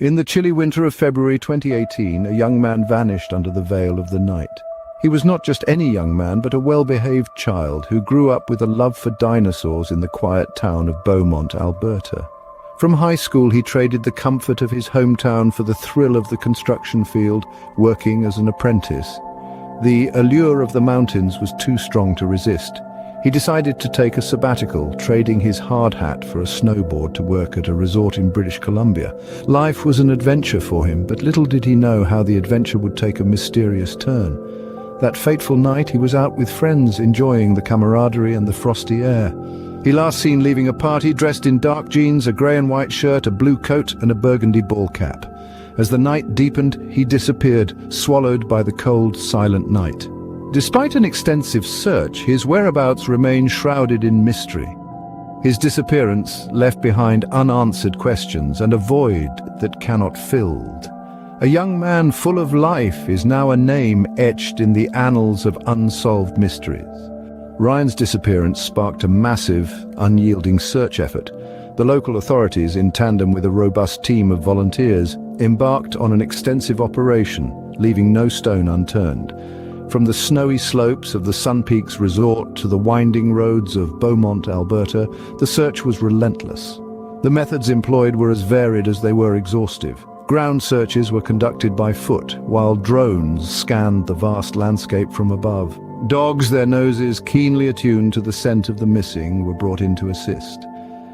In the chilly winter of February 2018, a young man vanished under the veil of the night. He was not just any young man, but a well-behaved child who grew up with a love for dinosaurs in the quiet town of Beaumont, Alberta. From high school, he traded the comfort of his hometown for the thrill of the construction field, working as an apprentice. The allure of the mountains was too strong to resist. He decided to take a sabbatical, trading his hard hat for a snowboard to work at a resort in British Columbia. Life was an adventure for him, but little did he know how the adventure would take a mysterious turn. That fateful night, he was out with friends, enjoying the camaraderie and the frosty air. He last seen leaving a party dressed in dark jeans, a grey and white shirt, a blue coat and a burgundy ball cap. As the night deepened, he disappeared, swallowed by the cold, silent night. Despite an extensive search, his whereabouts remain shrouded in mystery. His disappearance left behind unanswered questions and a void that cannot filled. A young man full of life is now a name etched in the annals of unsolved mysteries. Ryan's disappearance sparked a massive, unyielding search effort. The local authorities, in tandem with a robust team of volunteers, embarked on an extensive operation, leaving no stone unturned. From the snowy slopes of the Sun Peaks Resort to the winding roads of Beaumont, Alberta, the search was relentless. The methods employed were as varied as they were exhaustive. Ground searches were conducted by foot, while drones scanned the vast landscape from above. Dogs, their noses keenly attuned to the scent of the missing, were brought in to assist.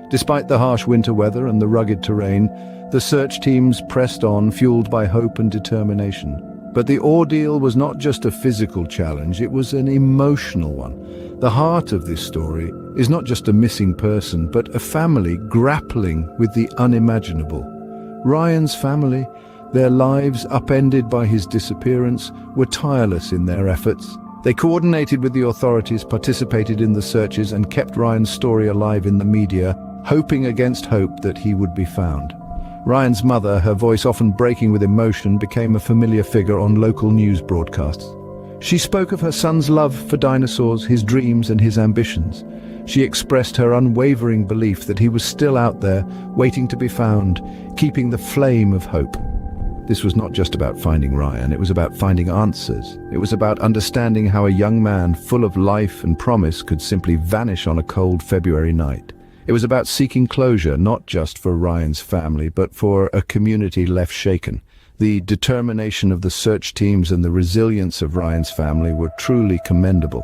Despite the harsh winter weather and the rugged terrain, the search teams pressed on, fueled by hope and determination. But the ordeal was not just a physical challenge, it was an emotional one. The heart of this story is not just a missing person, but a family grappling with the unimaginable. Ryan's family, their lives upended by his disappearance, were tireless in their efforts. They coordinated with the authorities, participated in the searches, and kept Ryan's story alive in the media, hoping against hope that he would be found. Ryan's mother, her voice often breaking with emotion, became a familiar figure on local news broadcasts. She spoke of her son's love for dinosaurs, his dreams and his ambitions. She expressed her unwavering belief that he was still out there, waiting to be found, keeping the flame of hope. This was not just about finding Ryan, it was about finding answers. It was about understanding how a young man full of life and promise could simply vanish on a cold February night. It was about seeking closure, not just for Ryan's family, but for a community left shaken. The determination of the search teams and the resilience of Ryan's family were truly commendable.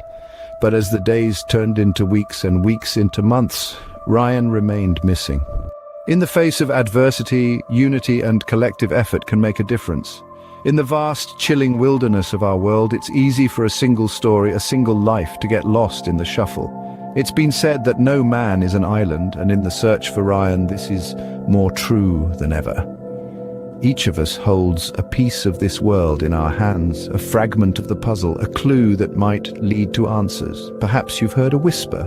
But as the days turned into weeks and weeks into months, Ryan remained missing. In the face of adversity, unity and collective effort can make a difference. In the vast, chilling wilderness of our world, it's easy for a single story, a single life to get lost in the shuffle. It's been said that no man is an island, and in the search for Ryan, this is more true than ever. Each of us holds a piece of this world in our hands, a fragment of the puzzle, a clue that might lead to answers. Perhaps you've heard a whisper,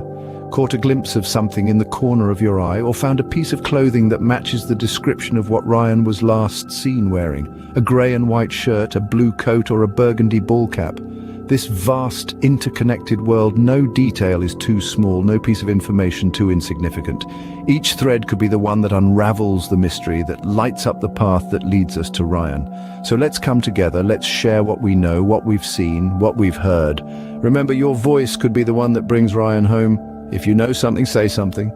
caught a glimpse of something in the corner of your eye, or found a piece of clothing that matches the description of what Ryan was last seen wearing. A grey and white shirt, a blue coat, or a burgundy ball cap. This vast, interconnected world, no detail is too small, no piece of information too insignificant. Each thread could be the one that unravels the mystery, that lights up the path that leads us to Ryan. So let's come together, let's share what we know, what we've seen, what we've heard. Remember, your voice could be the one that brings Ryan home. If you know something, say something.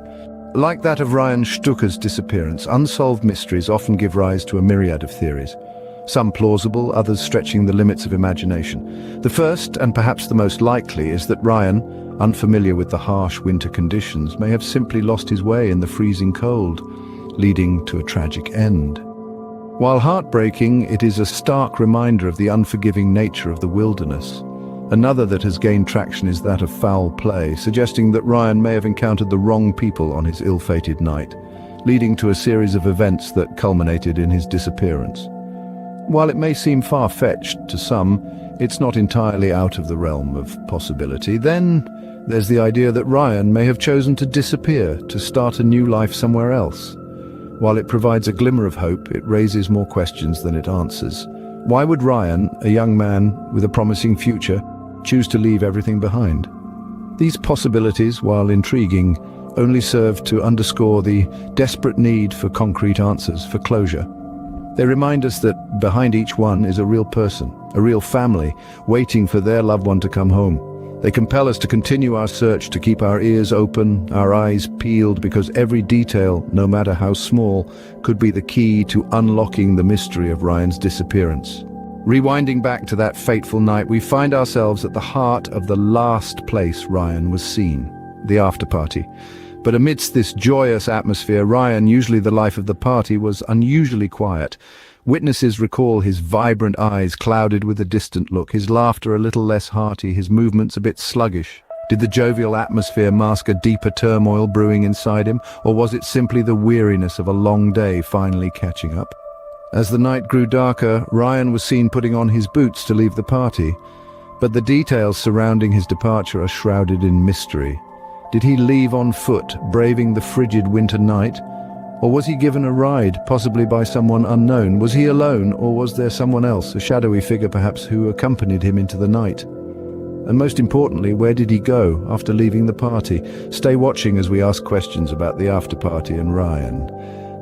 Like that of Ryan Shtuka's disappearance, unsolved mysteries often give rise to a myriad of theories. Some plausible, others stretching the limits of imagination. The first, and perhaps the most likely, is that Ryan, unfamiliar with the harsh winter conditions, may have simply lost his way in the freezing cold, leading to a tragic end. While heartbreaking, it is a stark reminder of the unforgiving nature of the wilderness. Another that has gained traction is that of foul play, suggesting that Ryan may have encountered the wrong people on his ill-fated night, leading to a series of events that culminated in his disappearance. While it may seem far-fetched to some, it's not entirely out of the realm of possibility. Then there's the idea that Ryan may have chosen to disappear, to start a new life somewhere else. While it provides a glimmer of hope, it raises more questions than it answers. Why would Ryan, a young man with a promising future, choose to leave everything behind? These possibilities, while intriguing, only serve to underscore the desperate need for concrete answers, for closure. They remind us that behind each one is a real person, a real family, waiting for their loved one to come home. They compel us to continue our search, to keep our ears open, our eyes peeled, because every detail, no matter how small, could be the key to unlocking the mystery of Ryan's disappearance. Rewinding back to that fateful night, we find ourselves at the heart of the last place Ryan was seen, the after-party. But amidst this joyous atmosphere, Ryan, usually the life of the party, was unusually quiet. Witnesses recall his vibrant eyes clouded with a distant look, his laughter a little less hearty, his movements a bit sluggish. Did the jovial atmosphere mask a deeper turmoil brewing inside him, or was it simply the weariness of a long day finally catching up? As the night grew darker, Ryan was seen putting on his boots to leave the party, but the details surrounding his departure are shrouded in mystery. Did he leave on foot, braving the frigid winter night? Or was he given a ride, possibly by someone unknown? Was he alone, or was there someone else, a shadowy figure perhaps, who accompanied him into the night? And most importantly, where did he go after leaving the party? Stay watching as we ask questions about the after-party and Ryan.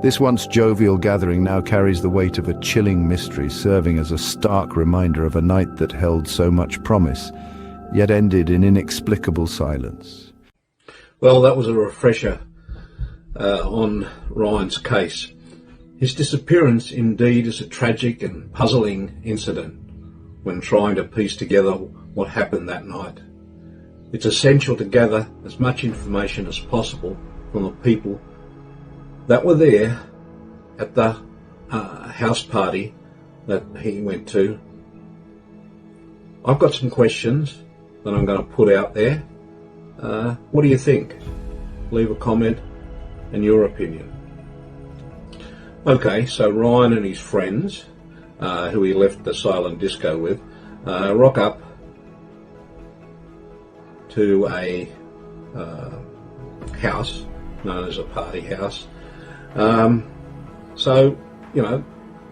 This once jovial gathering now carries the weight of a chilling mystery, serving as a stark reminder of a night that held so much promise, yet ended in inexplicable silence. Well, that was a refresher on Ryan's case. His disappearance indeed is a tragic and puzzling incident when trying to piece together what happened that night. It's essential to gather as much information as possible from the people that were there at the house party that he went to. I've got some questions that I'm going to put out there. What do you think? Leave a comment and your opinion. Okay, so Ryan and his friends, who he left the silent disco with, rock up to a house known as a party house. So, you know,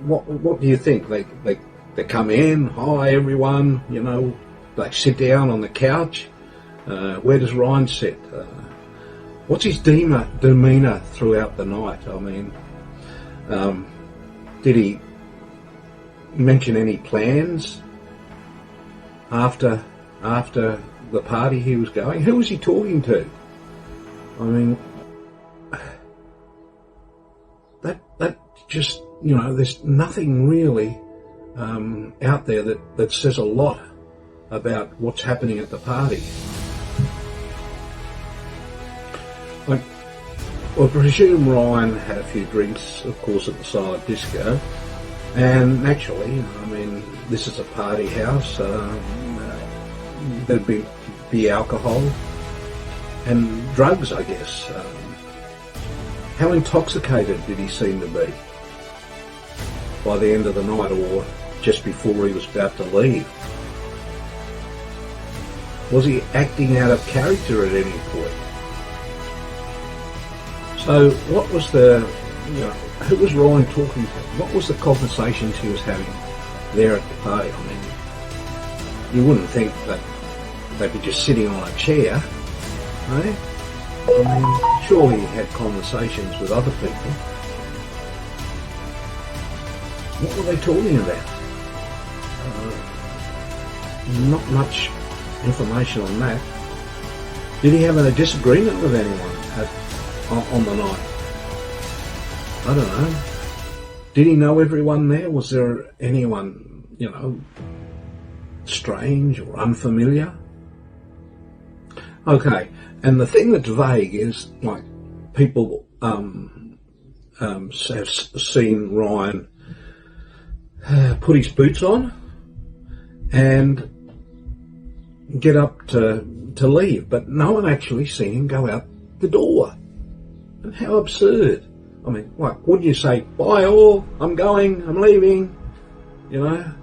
what do you think? They come in, hi everyone, you know, they sit down on the couch. Where does Ryan sit? What's his demeanour throughout the night? I mean, did he mention any plans after the party he was going? Who was he talking to? I mean, that just, you know, there's nothing really out there that says a lot about what's happening at the party. I presume Ryan had a few drinks, of course, at the silent disco, and naturally, I mean, this is a party house, there'd be alcohol and drugs, I guess. How intoxicated did he seem to be by the end of the night, or just before he was about to leave? Was he acting out of character at any point? So what was who was Ryan talking to? What was the conversations he was having there at the party? I mean, you wouldn't think that they'd be just sitting on a chair, eh? I mean, surely he had conversations with other people. What were they talking about? Not much information on that. Did he have a disagreement with anyone on the night? I don't know. Did he know everyone there? Was there anyone, you know, strange or unfamiliar? Okay, and the thing that's vague is, like, people have seen Ryan put his boots on and get up to leave, but no one actually seen him go out the door. And how absurd. I mean, like, wouldn't you say, bye all, I'm going, I'm leaving, you know?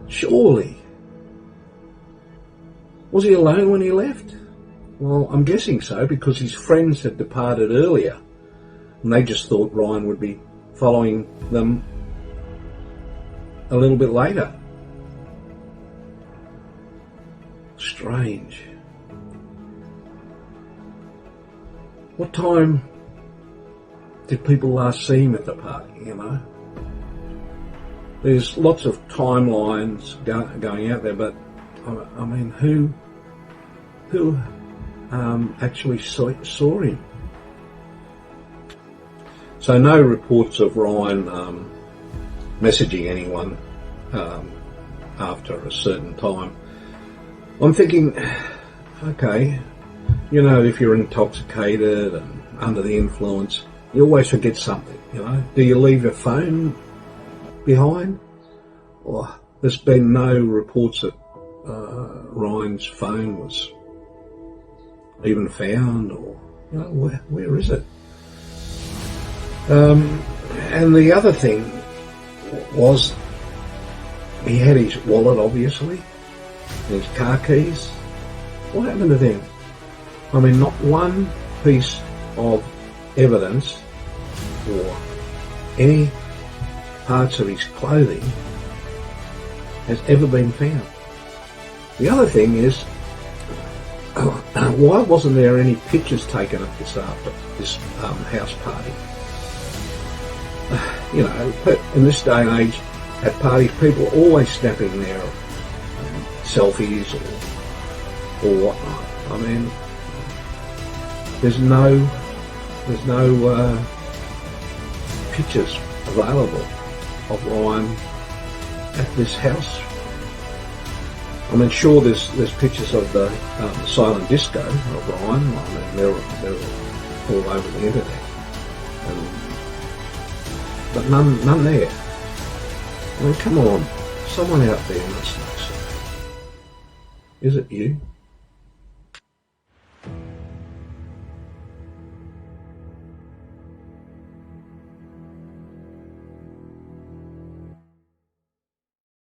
Surely. Was he alone when he left? Well, I'm guessing so, because his friends had departed earlier, and they just thought Ryan would be following them a little bit later. Strange. What time did people last see him at the party, you know? there's lots of timelines going out there, but I mean, who actually saw him? So no reports of Ryan messaging anyone after a certain time. I'm thinking, okay, you know, if you're intoxicated and under the influence, you always forget something, you know. Do you leave your phone behind? Or there's been no reports that Ryan's phone was even found, or, you know, where is it? And the other thing was, he had his wallet, obviously, and his car keys. What happened to them? I mean, not one piece of evidence or any parts of his clothing has ever been found. The other thing is, why wasn't there any pictures taken of this house party? You know, in this day and age, at parties, people are always snapping their selfies or whatnot. I mean, there's no pictures available of Ryan at this house. I mean, sure, there's pictures of the silent disco of Ryan. I mean, they're all over the internet, but none there. I mean, come on, someone out there must know something. Is it you?